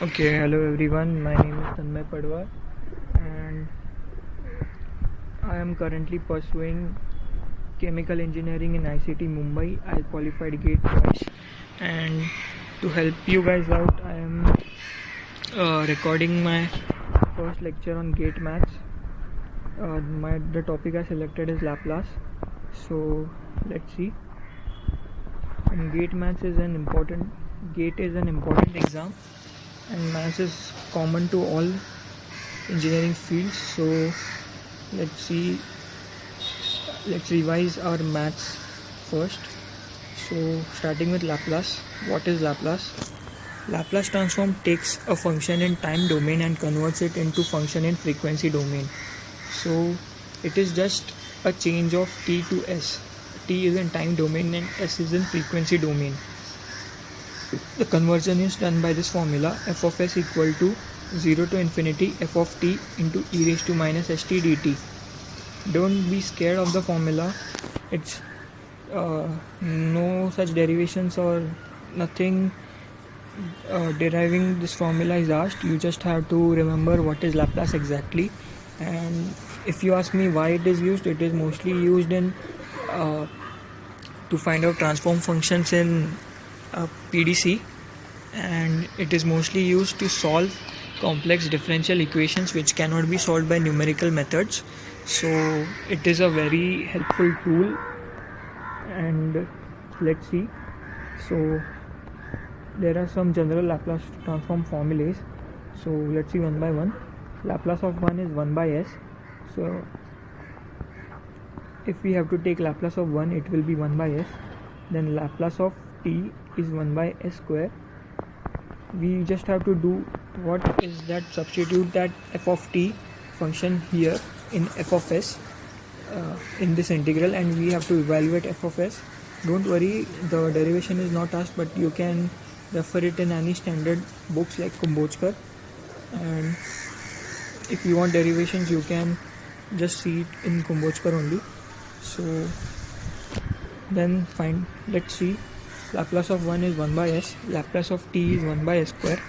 Okay, hello everyone. My name is Tanmay Padwar and I am currently pursuing chemical engineering in ICT Mumbai. I qualified GATE twice, and to help you guys out, I am recording my first lecture on GATE maths. The topic I selected is Laplace. So let's see. And GATE is an important exam, and maths is common to all engineering fields. So let's revise our maths first. So starting with Laplace. What is Laplace? Laplace transform takes a function in time domain and converts it into function in frequency domain. So it is just a change of t to s. T is in time domain and s is in frequency domain. The conversion is done by this formula: f of s equal to 0 to infinity f of t into e raised to minus st dt. Don't be scared of the formula. It's no such derivations or nothing deriving this formula is asked. You just have to remember what is Laplace exactly. And if you ask me why it is mostly used in to find out transform functions in PDC, and it is mostly used to solve complex differential equations which cannot be solved by numerical methods. So it is a very helpful tool. And let's see. So there are some general Laplace transform formulas. So let's see one by one. Laplace of 1 is 1 by s. So if we have to take Laplace of 1, it will be 1 by s. Then Laplace of t is 1 by s square. We just have to do what is that, substitute that f of t function here in f of s in this integral, and we have to evaluate f of s. Don't worry, the derivation is not asked, but you can refer it in any standard books like Kumbotskar, and if you want derivations you can just see it in Kumbotskar only. So then fine, let's see. Laplace of 1 is 1 by s, Laplace of t is 1 by s square,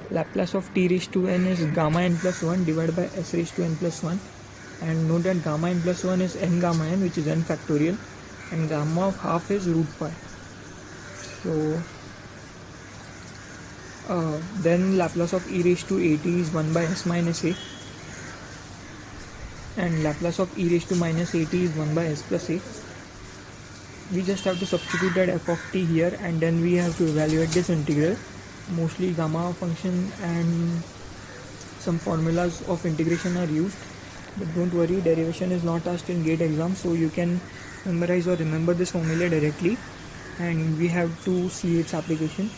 Laplace of t raised to n is gamma n plus 1 divided by s raised to n plus 1, and note that gamma n plus 1 is n gamma n, which is n factorial, and gamma of half is root pi. So then Laplace of e raised to at is 1 by s minus a, and Laplace of e raised to minus at is 1 by s plus a. We just have to substitute that f of t here, and then we have to evaluate this integral. Mostly gamma function and some formulas of integration are used, but don't worry, derivation is not asked in GATE exam, so you can memorize or remember this formula directly, and we have to see its application.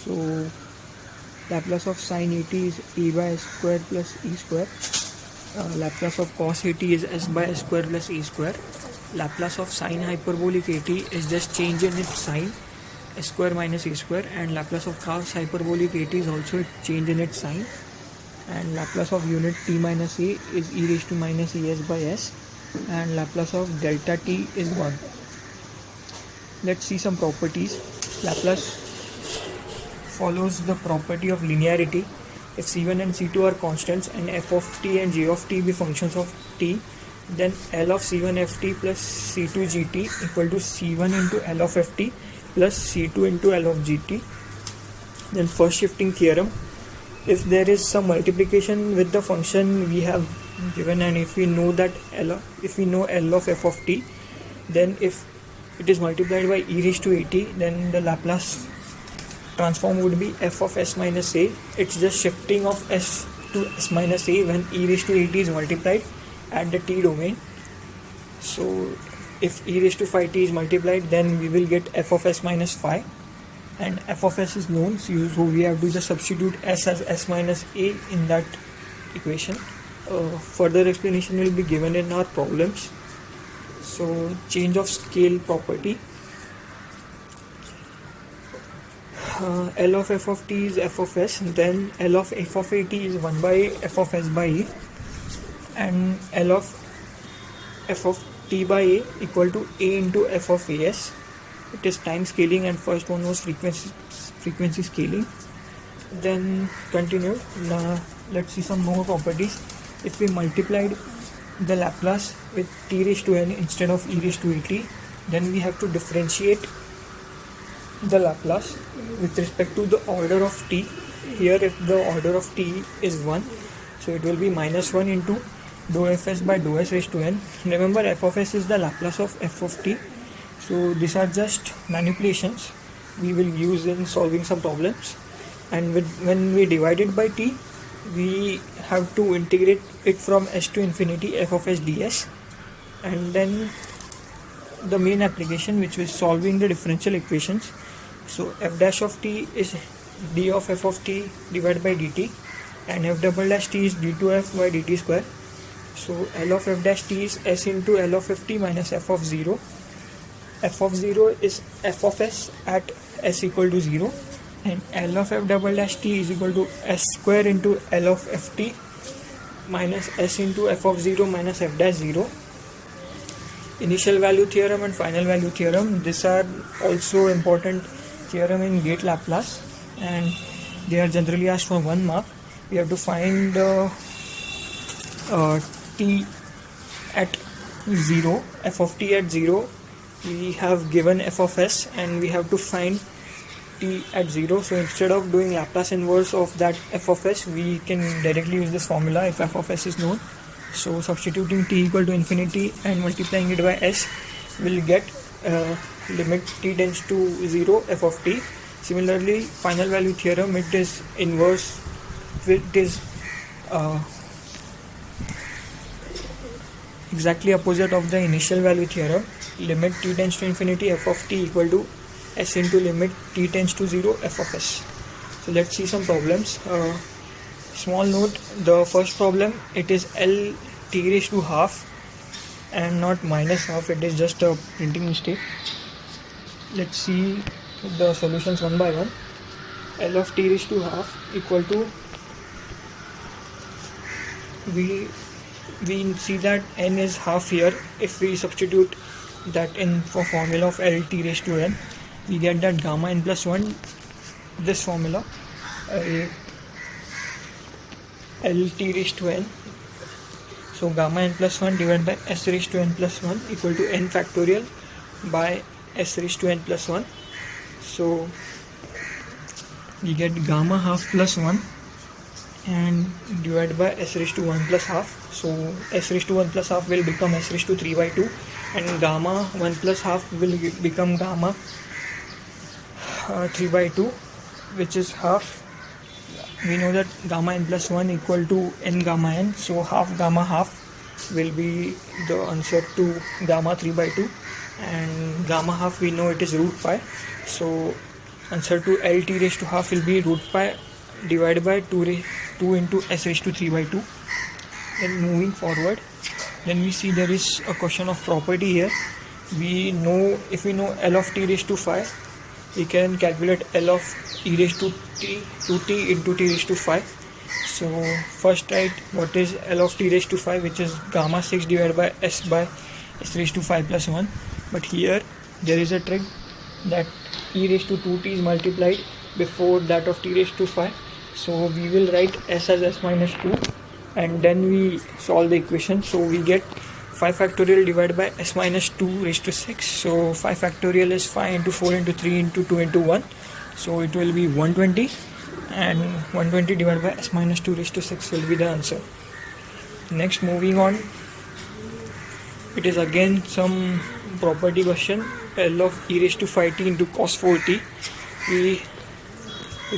So Laplace of sin at is a by s square plus e square. Laplace of cos at is s by s square plus e square. Laplace of sin hyperbolic at is just change in its sign, s square minus a square, and Laplace of cos hyperbolic at is also a change in its sign, and Laplace of unit t minus a is e raised to minus es by s, and Laplace of delta t is 1. Let's see some properties. Laplace follows the property of linearity. If c1 and c2 are constants and f of t and g of t be functions of t, then L of c1 ft plus c2 gt equal to c1 into L of ft plus c2 into L of gt. Then first shifting theorem: if there is some multiplication with the function we have given, and if we know L of f of t, then if it is multiplied by e raised to at, then the Laplace transform would be f of s minus a. It's just shifting of s to s minus a when e raised to at is multiplied at the t domain. So if e raised to phi t is multiplied, then we will get f of s minus phi, and f of s is known, so we have to just substitute s as s minus a in that equation. Further explanation will be given in our problems. So change of scale property: L of f of t is f of s, then L of f of a t is 1 by f of s by a, and L of f of t by a equal to a into f of as. It is time scaling, and first one was frequency scaling. Then continue. Now let's see some more properties. If we multiplied the Laplace with t raised to n instead of e raised to at, then we have to differentiate the Laplace with respect to the order of t. Here if the order of t is 1, so it will be minus 1 into dou fs by dou s raised to n. Remember, f of s is the Laplace of f of t. So these are just manipulations we will use in solving some problems. And when we divide it by t, we have to integrate it from s to infinity f of s ds. And then the main application, which is solving the differential equations. So f dash of t is d of f of t divided by dt, and f double dash t is d2f by dt square. So L of f dash t is s into L of f t minus f of 0. F of 0 is f of s at s equal to 0, and L of f double dash t is equal to s square into L of f t minus s into f of 0 minus f dash 0. Initial value theorem and final value theorem, these are also important theorem in gate Laplace, and they are generally asked for 1 mark. We have to find t at 0, f of t at 0. We have given f of s and we have to find t at 0. So instead of doing Laplace inverse of that f of s, we can directly use this formula if f of s is known. So substituting t equal to infinity and multiplying it by s, will get limit t tends to 0 f of t. Similarly, final value theorem, it is inverse, it is exactly opposite of the initial value theorem. Limit t tends to infinity f of t equal to s into limit t tends to 0 f of s. So let's see some problems. Small note, the first problem, it is L t raised to half and not minus half, it is just a printing mistake. Let's see the solutions one by one. L of t raised to half equal to, we see that n is half here. If we substitute that in for formula of L t raised to n, we get that gamma n plus 1, this formula, L t raised to n. So gamma n plus 1 divided by s raised to n plus 1 equal to n factorial by s raised to n plus 1. So we get gamma half plus 1 and divided by s raised to 1 plus half. So s raised to 1 plus half will become s raised to 3 by 2, and gamma 1 plus half will become gamma 3 by 2, which is half. We know that gamma n plus 1 equal to n gamma n, so half gamma half will be the answer to gamma 3 by 2, and gamma half we know it is root pi, so answer to L t raised to half will be root pi divided by 2 into s raised to 3 by 2. Then moving forward, then we see there is a question of property here. We know, if we know L of t raised to 5, we can calculate L of e raised to t into t raised to 5. So first write what is L of t raised to 5, which is gamma 6 divided by s raised to 5 plus 1. But here there is a trick that e raised to 2t is multiplied before that of t raised to 5. So we will write s as s minus 2 and then we solve the equation. So we get 5 factorial divided by s minus 2 raised to 6. So 5 factorial is 5 into 4 into 3 into 2 into 1. So it will be 120, and 120 divided by s minus 2 raised to 6 will be the answer. Next, moving on, it is again some property question. L of e raised to 5t into cos 4t. We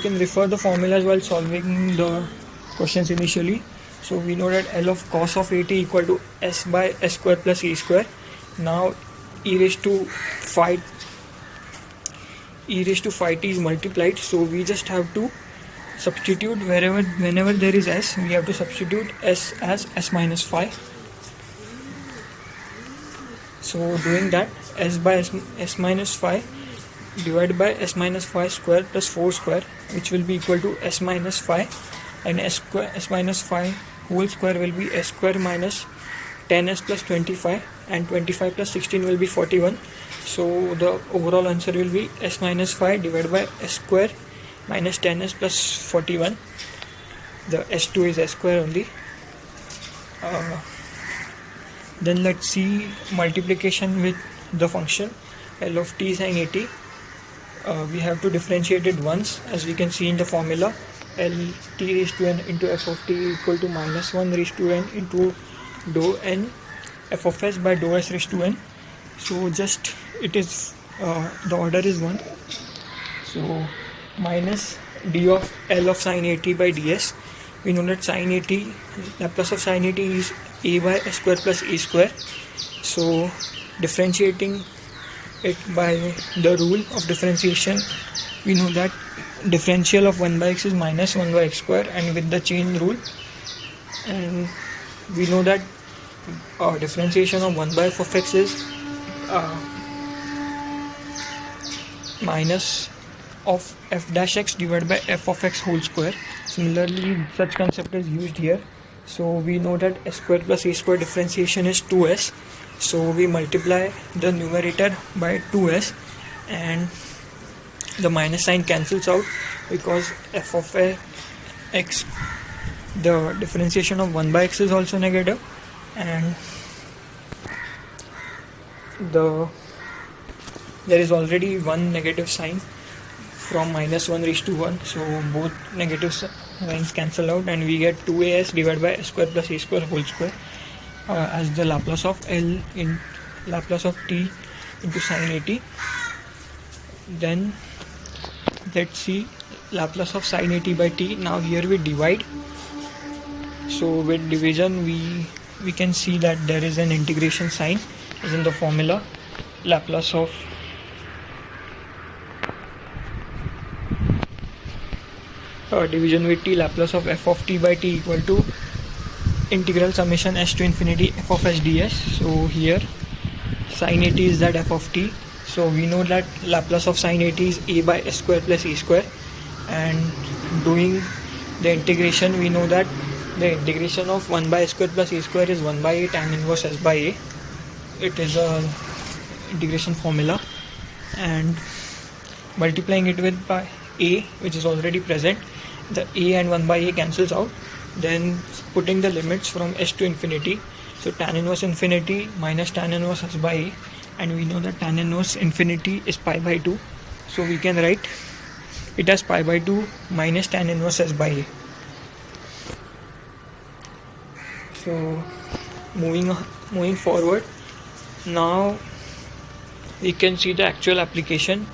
can refer the formulas while solving the questions initially. So we know that L of cos of at equal to s by s square plus e square. Now e raised to 5t is multiplied, so we just have to substitute whenever there is s, we have to substitute s as s minus 5. So doing that, s by s minus 5 divided by s minus 5 square plus 4 square, which will be equal to s minus 5, and s minus 5 whole square will be s square minus 10s plus 25, and 25 plus 16 will be 41. So the overall answer will be s minus 5 divided by s square minus 10s plus 41. The s2 is s square only. Then let's see multiplication with the function L of t sin at. We have to differentiate it once, as we can see in the formula. L t raised to n into f of t equal to minus 1 raised to n into dou n f of s by dou s raised to n. So just it is the order is 1. So minus d of L of sin at by ds. We know that sin at, Laplace of sin at is a by s square plus a square. So differentiating it by the rule of differentiation, we know that differential of 1 by x is minus 1 by x square, and with the chain rule, and we know that differentiation of 1 by f of x is minus of f dash x divided by f of x whole square. Similarly, such concept is used here. So we know that s square plus a square differentiation is 2s. So we multiply the numerator by 2s, and the minus sign cancels out because f of x, the differentiation of 1 by x is also negative, and there is already one negative sign from minus 1 raised to 1, so both negative signs cancel out, and we get 2as divided by s square plus a square whole square as the Laplace of L in Laplace of t into sin at. Then let's see Laplace of sin at by t. Now here we divide. So with division we can see that there is an integration sign as in the formula. Laplace of division with t, Laplace of f of t by t equal to integral summation s to infinity f of s ds. So here sin at is that f of t. So we know that Laplace of sin at is a by s square plus a square, and doing the integration, we know that the integration of 1 by s square plus a square is 1 by a tan inverse s by a. It is a integration formula, and multiplying it with by a, which is already present, the a and 1 by a cancels out. Then putting the limits from s to infinity, so tan inverse infinity minus tan inverse s by a, and we know that tan inverse infinity is pi by 2, so we can write it as pi by 2 minus tan inverse s by a. So moving forward, now we can see the actual application.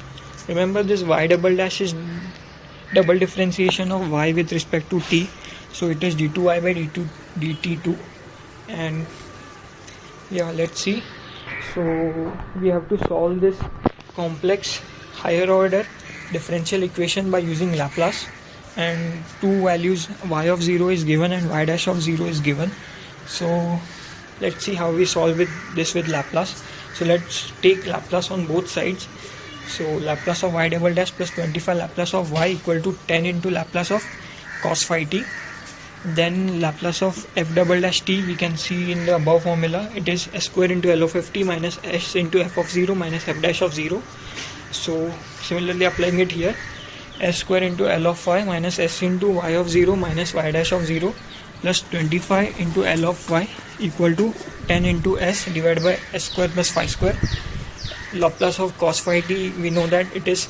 Remember, this y double dash is double differentiation of y with respect to t, so it is d2y by dt2, and yeah, let's see. So we have to solve this complex higher order differential equation by using Laplace, and two values, y of 0 is given and y dash of 0 is given. So let's see how we solve this with Laplace. So let's take Laplace on both sides. So Laplace of y double dash plus 25 Laplace of y equal to 10 into Laplace of cos phi t. Then Laplace of f double dash t, we can see in the above formula, it is s square into L of f t minus s into f of 0 minus f dash of 0. So similarly applying it here, s square into L of y minus s into y of 0 minus y dash of 0 plus 25 into L of y equal to 10 into s divided by s square plus phi square. Laplace of cos phi t, we know that it is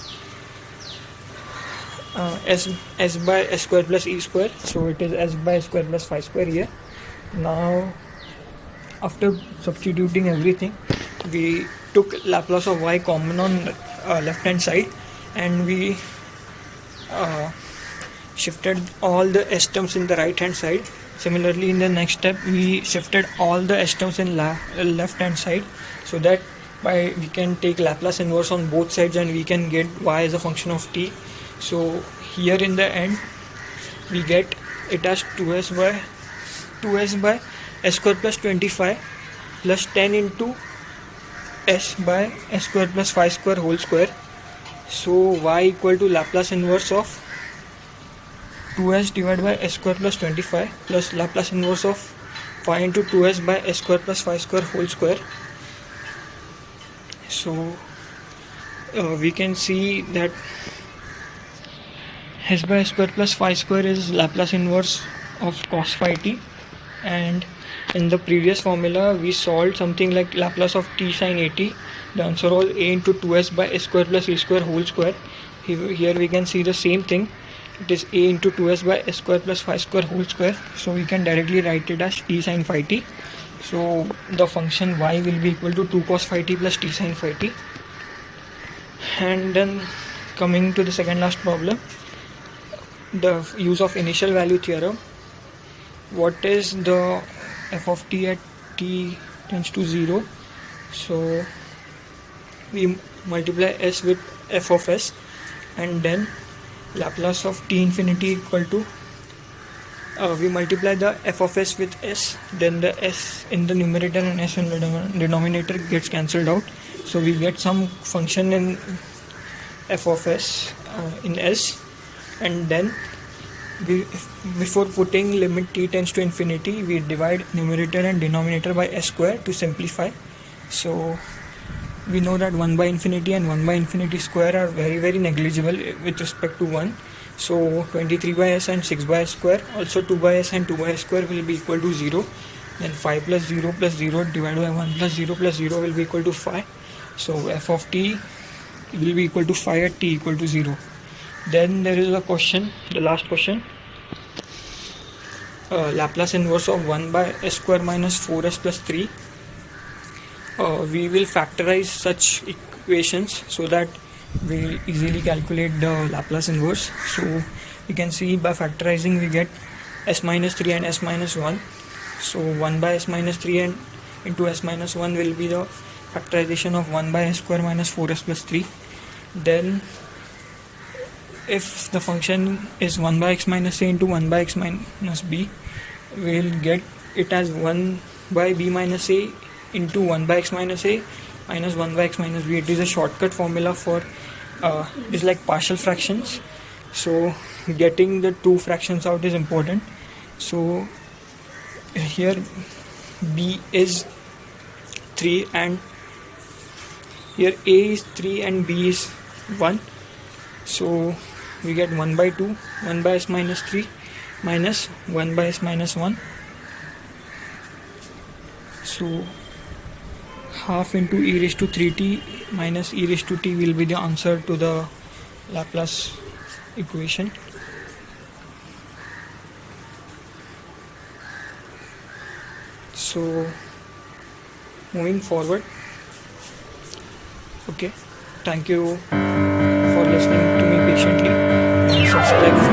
s by s square plus e square, so it is s by s square plus phi square here. Now after substituting everything, we took Laplace of y common on left hand side, and we shifted all the s terms in the right hand side. Similarly, in the next step, we shifted all the s terms in left hand side, so that we can take Laplace inverse on both sides and we can get y as a function of t. So here in the end, we get it as 2s by s square plus 25 plus 10 into s by s square plus phi square whole square. So y equal to Laplace inverse of 2s divided by s square plus 25 plus Laplace inverse of phi into 2s by s square plus phi square whole square. So we can see that S by S square plus phi square is Laplace inverse of cos phi t, and in the previous formula we solved something like Laplace of t sin at. The answer was a into 2s by s square plus e square whole square. Here we can see the same thing. It is a into 2s by s square plus phi square whole square. So we can directly write it as t sin phi t. So the function y will be equal to 2 cos phi t plus t sin phi t. And then coming to the second last problem, the use of initial value theorem. What is the f of t at t tends to 0? So we multiply s with f of s, and then Laplace of t infinity equal to we multiply the f of s with s, then the s in the numerator and s in the denominator gets cancelled out, so we get some function in f of s in s, and then before putting limit t tends to infinity, we divide numerator and denominator by s square to simplify. So we know that 1 by infinity and 1 by infinity square are very negligible with respect to 1. So 23 by s and 6 by s square, also 2 by s and 2 by s square will be equal to 0. Then 5 plus 0 plus 0 divided by 1 plus 0 plus 0 will be equal to 5. So f of t will be equal to 5 at t equal to 0. Then there is a question, the last question. Laplace inverse of 1 by s square minus 4s plus 3. We will factorize such equations so that we will easily calculate the Laplace inverse. So we can see by factorizing we get s minus 3 and s minus 1. So 1 by s minus 3 and into s minus 1 will be the factorization of 1 by s square minus 4s plus 3. Then if the function is 1 by x minus a into 1 by x minus b, we will get it as 1 by b minus a into 1 by x minus a minus 1 by x minus b. It is a shortcut formula for it's like partial fractions, so getting the two fractions out is important. So here b is 3 and here a is 3 and b is 1, so we get 1 by 2, 1 by s minus 3 minus 1 by s minus 1. So half into e raised to 3t minus e raised to t will be the answer to the Laplace equation. So moving forward, okay, thank you for listening to me patiently. Subscribe